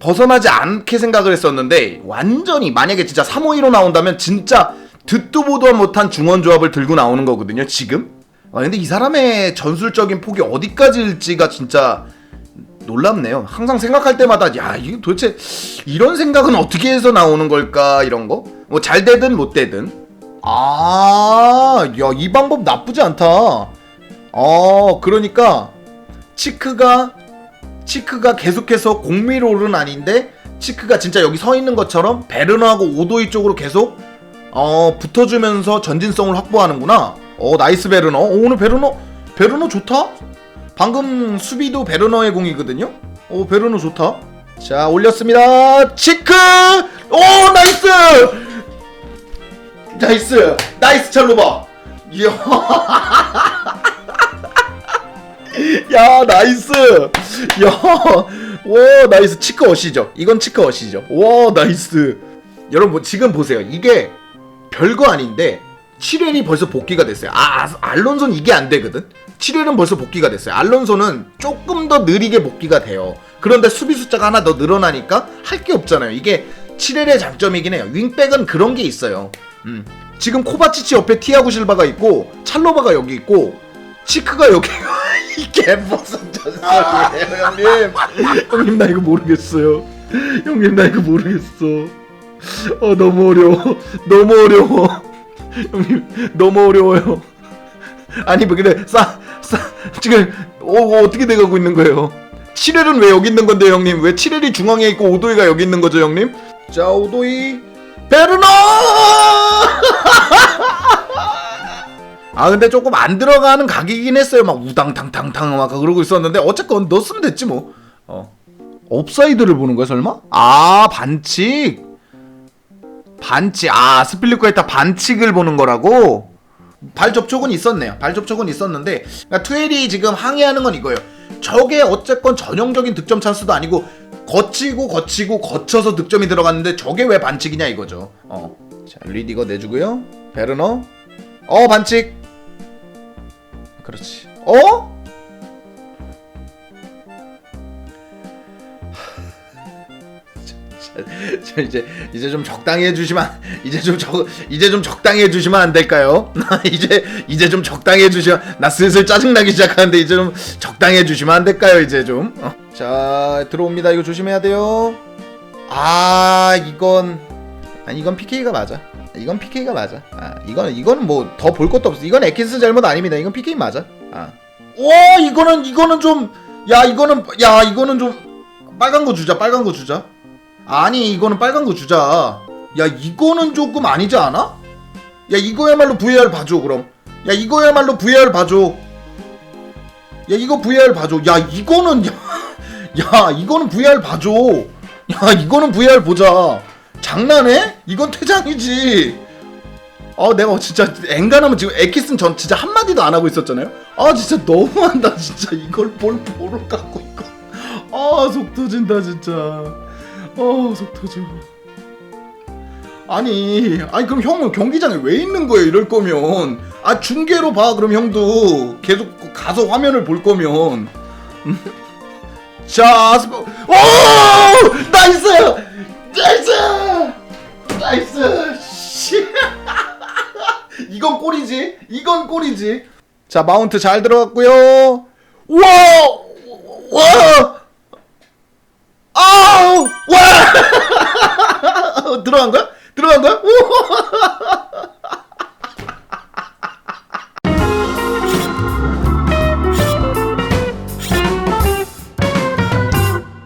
벗어나지 않게 생각을 했었는데 완전히 만약에 진짜 3-5-2로 나온다면 진짜 듣도 보도 못한 중원 조합을 들고 나오는 거거든요 지금. 근데 이 사람의 전술적인 폭이 어디까지일지가 진짜 놀랍네요. 항상 생각할 때마다 야 이게 도대체 이런 생각은 어떻게 해서 나오는 걸까 이런 거. 뭐 잘 되든 못 되든. 야 이 방법 나쁘지 않다. 그러니까 치크가 계속해서 공미롤은 아닌데 치크가 진짜 여기 서 있는 것처럼 베르너하고 오도이 쪽으로 계속 붙어주면서 전진성을 확보하는구나. 나이스 베르너. 오늘 베르너 좋다. 방금 수비도 베르너의 공이거든요. 베르너 좋다. 자 올렸습니다. 치크. 나이스 찰로바. 이야. 야 나이스. 와 나이스. 치크 어시죠. 이건 치크 어시죠. 와 나이스. 여러분 지금 보세요. 이게 별거 아닌데 7렐이 벌써 복귀가 됐어요. 알론소는 이게 안 되거든. 7렐은 벌써 복귀가 됐어요. 알론소는 조금 더 느리게 복귀가 돼요. 그런데 수비 숫자가 하나 더 늘어나니까 할 게 없잖아요. 이게 7렐의 장점이긴 해요. 윙백은 그런 게 있어요. 지금 코바치치 옆에 티아고 실바가 있고 찰로바가 여기 있고 치크가 여기. 이게 무슨 전설이에요 형님. 형님 나 이거 모르겠어요. 형님 나 이거 모르겠어. 너무 어려워. 형님 너무 어려워요. 아니 뭐 근데 지금 어떻게 돼가고 있는 거예요? 7렐은 왜 여기 있는 건데 형님? 왜 7렐이 중앙에 있고 오도이가 여기 있는 거죠 형님? 자 오도이 베르너. 근데 조금 안 들어가는 각이긴 했어요. 막 우당탕탕탕 막 그러고 있었는데 어쨌건 넣었으면 됐지 뭐. 옵사이드를 보는 거야 설마? 반칙. 스필리쿠에타 반칙을 보는 거라고? 발 접촉은 있었네요. 발 접촉은 있었는데 그러니까 투엘이 지금 항의하는 건 이거예요. 저게 어쨌건 전형적인 득점 찬스도 아니고 거쳐서 득점이 들어갔는데 저게 왜 반칙이냐 이거죠. 자 리디거 내주고요. 베르너. 반칙. 그렇지. 이제 좀 적당히 해주시면 이제 좀 적당히 해주시면 안 될까요? 이제 좀 적당히 해주시면 나 슬슬 짜증나기 시작하는데 이제 좀 적당히 해주시면 안 될까요? 이제 좀. 자 들어옵니다. 이거 조심해야 돼요. 이건 PK가 맞아. 이건 PK가 맞아. 이거는 뭐 더 볼 것도 없어. 이건 에킨스 잘못 아닙니다. 이건 PK 맞아. 이거는 좀 이거는 좀 빨간 거 주자. 아니 이거는 빨간 거 주자. 야 이거는 조금 아니지 않아? 야 이거야말로 VAR 봐줘 그럼. 야 이거야말로 VAR 봐줘. 야 이거 VAR 봐줘. 야 이거는 VAR 봐줘. 야 이거는 VAR 보자. 장난해? 이건 퇴장이지. 내가 진짜 엔간하면 지금 에키스는 전 진짜 한마디도 안 하고 있었잖아요. 진짜 너무한다 진짜. 이걸 보러 갖고 있고. 속 터진다 진짜. 속 터져. 아니 그럼 형은 경기장에 왜 있는 거예요 이럴 거면? 중계로 봐. 그럼 형도 계속 가서 화면을 볼 거면. 자 나이스 씨. 이건 꼴이지. 자 마운트 잘 들어갔고요. 들어간 거야?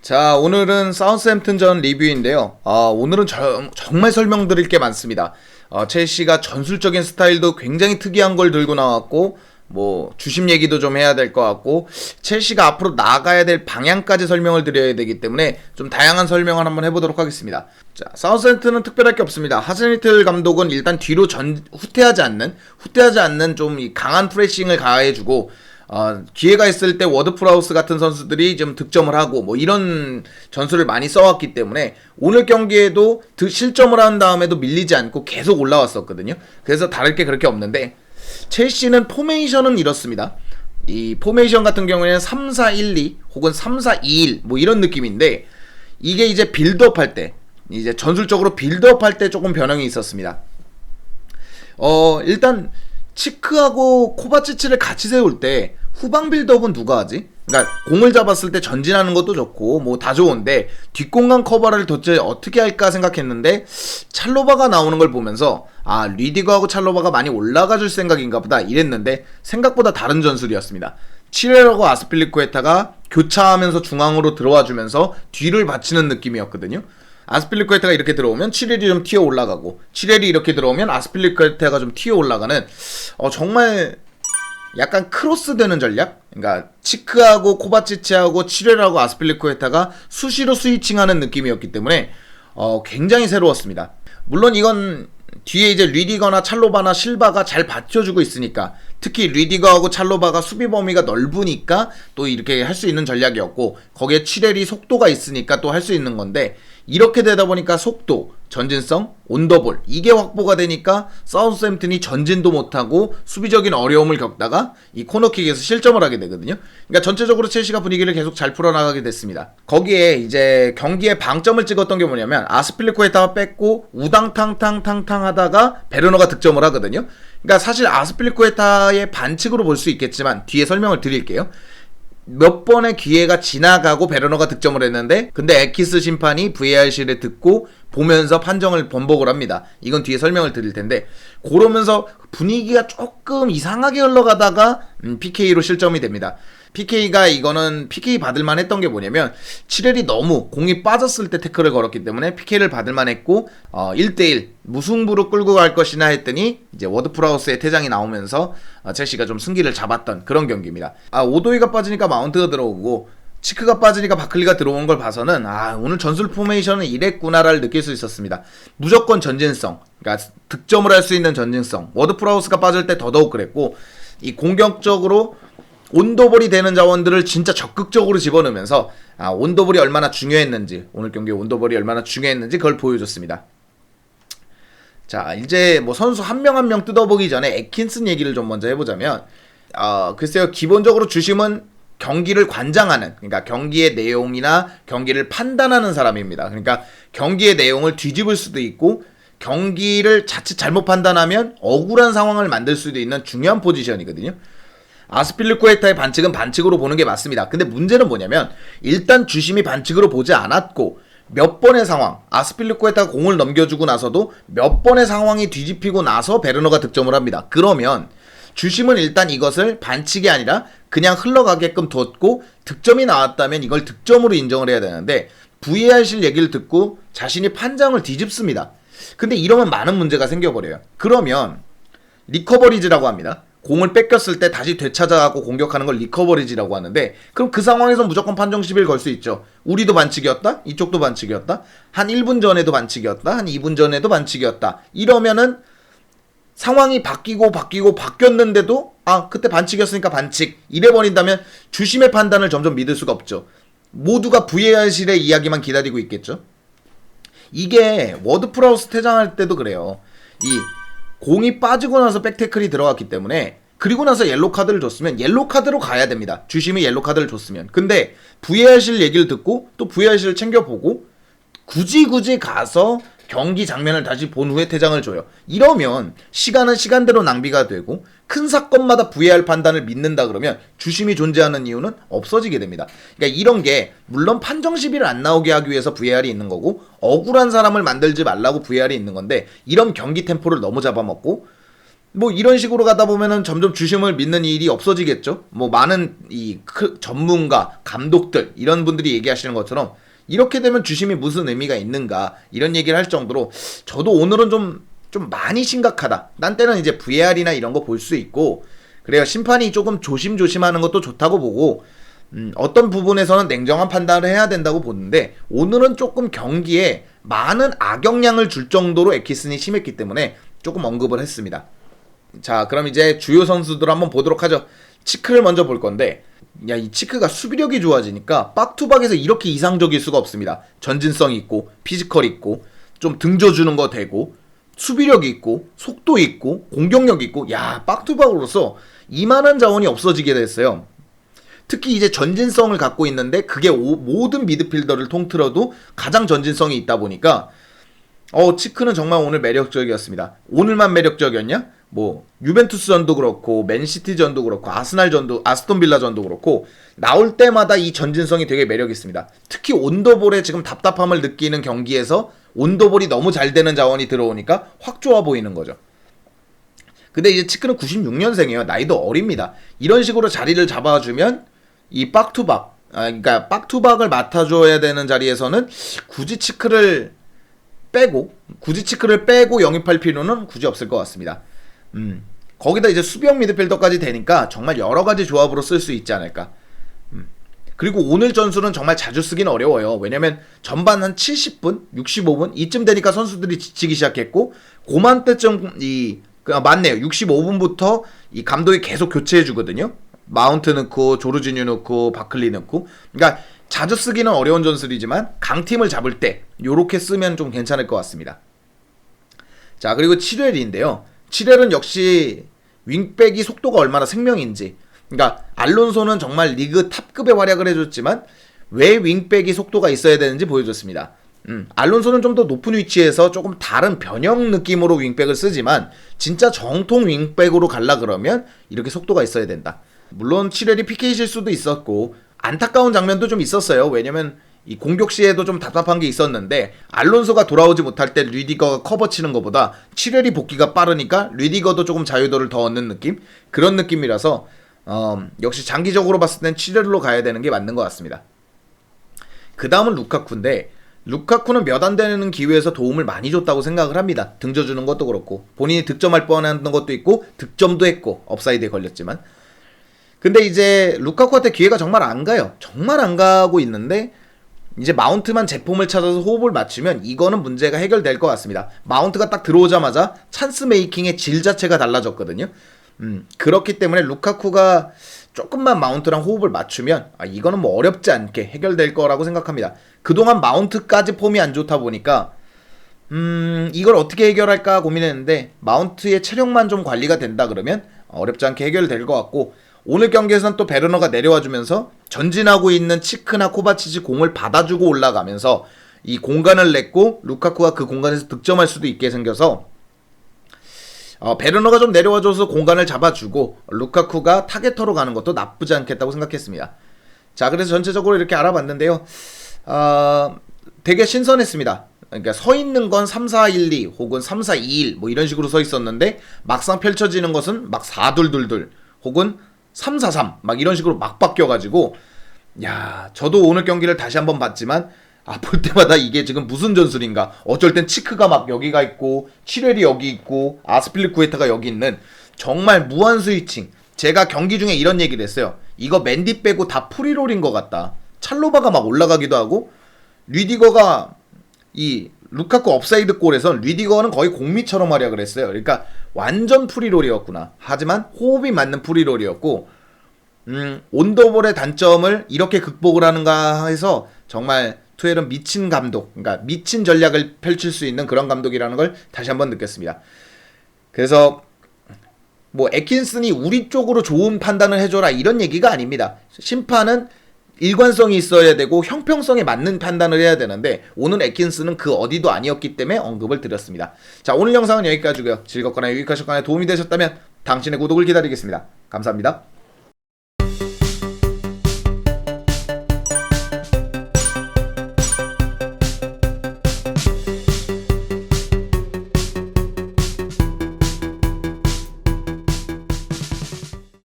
자 오늘은 사우스햄튼전 리뷰인데요. 오늘은 정말 설명드릴 게 많습니다. 첼시가 전술적인 스타일도 굉장히 특이한 걸 들고 나왔고 뭐 주심 얘기도 좀 해야 될 것 같고 첼시가 앞으로 나가야 될 방향까지 설명을 드려야 되기 때문에 좀 다양한 설명을 한번 해보도록 하겠습니다. 자 사우스햄튼은 특별할 게 없습니다. 하센휘틀 감독은 일단 뒤로 후퇴하지 않는 좀 강한 프레싱을 가해주고 기회가 있을 때 워드프라우스 같은 선수들이 좀 득점을 하고 뭐 이런 전술을 많이 써왔기 때문에 오늘 경기에도 실점을 한 다음에도 밀리지 않고 계속 올라왔었거든요. 그래서 다를 게 그렇게 없는데 첼시는 포메이션은 이렇습니다. 이 포메이션 같은 경우에는 3-4-1-2 혹은 3-4-2-1 뭐 이런 느낌인데 이게 이제 빌드업 할 때, 이제 전술적으로 빌드업 할 때 조금 변형이 있었습니다. 일단 치크하고 코바치치를 같이 세울 때 후방 빌드업은 누가 하지? 그러니까 공을 잡았을 때 전진하는 것도 좋고 뭐 다 좋은데 뒷공간 커버를 도대체 어떻게 할까 생각했는데 찰로바가 나오는 걸 보면서 아, 리디거하고 찰로바가 많이 올라가 줄 생각인가 보다 이랬는데 생각보다 다른 전술이었습니다. 치레라고 아스필리쿠에타가 교차하면서 중앙으로 들어와 주면서 뒤를 받치는 느낌이었거든요. 아스필리쿠에타가 이렇게 들어오면 치렐이 좀 튀어 올라가고, 치렐이 이렇게 들어오면 아스필리쿠에타가 좀 튀어 올라가는 정말 약간 크로스되는 전략? 그러니까 치크하고 코바치치하고 치렐하고 아스필리쿠에타가 수시로 스위칭하는 느낌이었기 때문에 굉장히 새로웠습니다. 물론 이건 뒤에 이제 리디거나 찰로바나 실바가 잘 받쳐주고 있으니까, 특히 리디거하고 찰로바가 수비 범위가 넓으니까 또 이렇게 할 수 있는 전략이었고, 거기에 치렐이 속도가 있으니까 또 할 수 있는 건데, 이렇게 되다 보니까 속도, 전진성, 온더볼 이게 확보가 되니까 사우스햄튼이 전진도 못하고 수비적인 어려움을 겪다가 이 코너킥에서 실점을 하게 되거든요. 그러니까 전체적으로 첼시가 분위기를 계속 잘 풀어나가게 됐습니다. 거기에 이제 경기에 방점을 찍었던 게 뭐냐면 아스필리쿠에타가 뺐고 우당탕탕탕탕 하다가 베르너가 득점을 하거든요. 그러니까 사실 아스필리쿠에타의 반칙으로 볼 수 있겠지만 뒤에 설명을 드릴게요. 몇 번의 기회가 지나가고 베르너가 득점을 했는데, 근데 에키스 심판이 VAR실을 듣고 보면서 판정을 번복을 합니다. 이건 뒤에 설명을 드릴 텐데, 그러면서 분위기가 조금 이상하게 흘러가다가 PK로 실점이 됩니다. PK가 이거는 PK 받을만 했던 게 뭐냐면 치렐이 너무 공이 빠졌을 때 태클을 걸었기 때문에 PK를 받을만 했고 1대1 무승부로 끌고 갈 것이나 했더니 이제 워드프라우스의 퇴장이 나오면서 첼시가 좀 승기를 잡았던 그런 경기입니다. 오도이가 빠지니까 마운트가 들어오고 치크가 빠지니까 바클리가 들어온 걸 봐서는 오늘 전술 포메이션은 이랬구나를 느낄 수 있었습니다. 무조건 전진성, 그러니까 득점을 할 수 있는 전진성. 워드프라우스가 빠질 때 더더욱 그랬고, 이 공격적으로 온더볼이 되는 자원들을 진짜 적극적으로 집어넣으면서 온더볼이 얼마나 중요했는지, 오늘 경기에 온더볼이 얼마나 중요했는지 그걸 보여줬습니다. 자, 이제 뭐 선수 한 명 한 명 뜯어보기 전에 애킨슨 얘기를 좀 먼저 해보자면 글쎄요, 기본적으로 주심은 경기를 관장하는, 그러니까 경기의 내용이나 경기를 판단하는 사람입니다. 그러니까 경기의 내용을 뒤집을 수도 있고 경기를 자칫 잘못 판단하면 억울한 상황을 만들 수도 있는 중요한 포지션이거든요. 아스필리쿠에타의 반칙은 반칙으로 보는 게 맞습니다. 근데 문제는 뭐냐면 일단 주심이 반칙으로 보지 않았고 몇 번의 상황, 아스필리쿠에타가 공을 넘겨주고 나서도 몇 번의 상황이 뒤집히고 나서 베르너가 득점을 합니다. 그러면 주심은 일단 이것을 반칙이 아니라 그냥 흘러가게끔 뒀고 득점이 나왔다면 이걸 득점으로 인정을 해야 되는데 VAR실 얘기를 듣고 자신이 판정을 뒤집습니다. 근데 이러면 많은 문제가 생겨버려요. 그러면 리커버리지라고 합니다. 공을 뺏겼을 때 다시 되찾아가고 공격하는 걸 리커버리지라고 하는데, 그럼 그 상황에서 무조건 판정 시비를 걸 수 있죠. 우리도 반칙이었다? 이쪽도 반칙이었다? 한 1분 전에도 반칙이었다? 한 2분 전에도 반칙이었다? 이러면은 상황이 바뀌었는데도 그때 반칙이었으니까 반칙 이래버린다면 주심의 판단을 점점 믿을 수가 없죠. 모두가 VAR실의 이야기만 기다리고 있겠죠. 이게 워드프라우스 퇴장할 때도 그래요. 이 공이 빠지고 나서 백태클이 들어갔기 때문에, 그리고 나서 옐로카드를 줬으면 옐로카드로 가야 됩니다. 주심이 옐로카드를 줬으면. 근데 VAR실 얘기를 듣고 또 VAR실을 챙겨보고 굳이 가서 경기 장면을 다시 본 후에 퇴장을 줘요. 이러면 시간은 시간대로 낭비가 되고 큰 사건마다 VAR 판단을 믿는다 그러면 주심이 존재하는 이유는 없어지게 됩니다. 그러니까 이런 게 물론 판정 시비를 안 나오게 하기 위해서 VAR이 있는 거고 억울한 사람을 만들지 말라고 VAR이 있는 건데, 이런 경기 템포를 너무 잡아먹고 뭐 이런 식으로 가다 보면은 점점 주심을 믿는 일이 없어지겠죠. 뭐 많은 이 전문가, 감독들 이런 분들이 얘기하시는 것처럼 이렇게 되면 주심이 무슨 의미가 있는가 이런 얘기를 할 정도로 저도 오늘은 좀 많이 심각하다. 난 때는 이제 VAR이나 이런 거 볼 수 있고 그래요. 심판이 조금 조심하는 것도 좋다고 보고 어떤 부분에서는 냉정한 판단을 해야 된다고 보는데, 오늘은 조금 경기에 많은 악영향을 줄 정도로 에키슨이 심했기 때문에 조금 언급을 했습니다. 자, 그럼 이제 주요 선수들 한번 보도록 하죠. 치크를 먼저 볼 건데, 이 치크가 수비력이 좋아지니까 박투박에서 이렇게 이상적일 수가 없습니다. 전진성 있고 피지컬 있고 좀 등져주는 거 되고 수비력 있고 속도 있고 공격력 있고, 박투박으로서 이만한 자원이 없어지게 됐어요. 특히 이제 전진성을 갖고 있는데 그게 모든 미드필더를 통틀어도 가장 전진성이 있다 보니까 치크는 정말 오늘 매력적이었습니다. 오늘만 매력적이었냐? 뭐 유벤투스 전도 그렇고 맨시티 전도 그렇고 아스날 전도 아스톤 빌라 전도 그렇고 나올 때마다 이 전진성이 되게 매력 있습니다. 특히 온더볼에 지금 답답함을 느끼는 경기에서 온더볼이 너무 잘 되는 자원이 들어오니까 확 좋아 보이는 거죠. 근데 이제 치크는 96년생이에요. 나이도 어립니다. 이런 식으로 자리를 잡아주면 이 박투박, 그러니까 박투박을 맡아줘야 되는 자리에서는 굳이 치크를 빼고 영입할 필요는 굳이 없을 것 같습니다. 거기다 이제 수비형 미드필더까지 되니까 정말 여러 가지 조합으로 쓸 수 있지 않을까. 그리고 오늘 전술은 정말 자주 쓰긴 어려워요. 왜냐면 전반 한 70분, 65분 이쯤 되니까 선수들이 지치기 시작했고 고만때쯤 맞네요. 65분부터 이 감독이 계속 교체해 주거든요. 마운트 넣고 조르지뉴 넣고 바클리 넣고. 그러니까 자주 쓰기는 어려운 전술이지만 강팀을 잡을 때 요렇게 쓰면 좀 괜찮을 것 같습니다. 자, 그리고 7웰인데요. 7웰은 역시 윙백이 속도가 얼마나 생명인지. 그러니까 알론소는 정말 리그 탑급의 활약을 해줬지만 왜 윙백이 속도가 있어야 되는지 보여줬습니다. 알론소는 좀 더 높은 위치에서 조금 다른 변형 느낌으로 윙백을 쓰지만 진짜 정통 윙백으로 갈라 그러면 이렇게 속도가 있어야 된다. 물론 7웰이 PK 실수도 있었고 안타까운 장면도 좀 있었어요. 왜냐면 이 공격 시에도 좀 답답한 게 있었는데 알론소가 돌아오지 못할 때 류디거가 커버 치는 것보다 7웰이 복귀가 빠르니까 류디거도 조금 자유도를 더 얻는 느낌? 그런 느낌이라서 역시 장기적으로 봤을 땐 7웰로 가야 되는 게 맞는 것 같습니다. 그 다음은 루카쿠인데 루카쿠는 몇 안 되는 기회에서 도움을 많이 줬다고 생각을 합니다. 등져주는 것도 그렇고 본인이 득점할 뻔한 것도 있고 득점도 했고 업사이드에 걸렸지만 근데 이제 루카쿠한테 기회가 정말 안 가요. 정말 안 가고 있는데 이제 마운트만 제폼을 찾아서 호흡을 맞추면 이거는 문제가 해결될 것 같습니다. 마운트가 딱 들어오자마자 찬스 메이킹의 질 자체가 달라졌거든요. 그렇기 때문에 루카쿠가 조금만 마운트랑 호흡을 맞추면 이거는 뭐 어렵지 않게 해결될 거라고 생각합니다. 그동안 마운트까지 폼이 안 좋다 보니까 이걸 어떻게 해결할까 고민했는데 마운트의 체력만 좀 관리가 된다 그러면 어렵지 않게 해결될 것 같고 오늘 경기에서는 또 베르너가 내려와주면서 전진하고 있는 치크나 코바치치 공을 받아주고 올라가면서 이 공간을 냈고 루카쿠가 그 공간에서 득점할 수도 있게 생겨서 베르너가 좀 내려와줘서 공간을 잡아주고 루카쿠가 타겟터로 가는 것도 나쁘지 않겠다고 생각했습니다. 자, 그래서 전체적으로 이렇게 알아봤는데요. 되게 신선했습니다. 그러니까 서 있는 건 3-4-1-2 혹은 3-4-2-1 뭐 이런 식으로 서 있었는데 막상 펼쳐지는 것은 막 4-2-2-2 혹은 3-4-3 막 이런 식으로 막 바뀌어가지고 야, 저도 오늘 경기를 다시 한번 봤지만 볼 때마다 이게 지금 무슨 전술인가. 어쩔 땐 치크가 막 여기가 있고 7웰이 여기 있고 아스필리쿠에타가 여기 있는 정말 무한 스위칭. 제가 경기 중에 이런 얘기를 했어요. 이거 맨디 빼고 다 프리롤인 것 같다. 찰로바가 막 올라가기도 하고 류디거가 이 루카쿠 업사이드 골에선 류디거는 거의 공미처럼 활약을 했어요. 그러니까 완전 프리롤이었구나. 하지만 호흡이 맞는 프리롤이었고 온더볼의 단점을 이렇게 극복을 하는가 해서 정말 투엘은 미친 감독, 그러니까 미친 전략을 펼칠 수 있는 그런 감독이라는 걸 다시 한번 느꼈습니다. 그래서 뭐 애킨슨이 우리 쪽으로 좋은 판단을 해줘라 이런 얘기가 아닙니다. 심판은 일관성이 있어야 되고 형평성에 맞는 판단을 해야 되는데 오늘 애킨슨은 그 어디도 아니었기 때문에 언급을 드렸습니다. 자, 오늘 영상은 여기까지고요. 즐겁거나 유익하셨거나 도움이 되셨다면 당신의 구독을 기다리겠습니다. 감사합니다.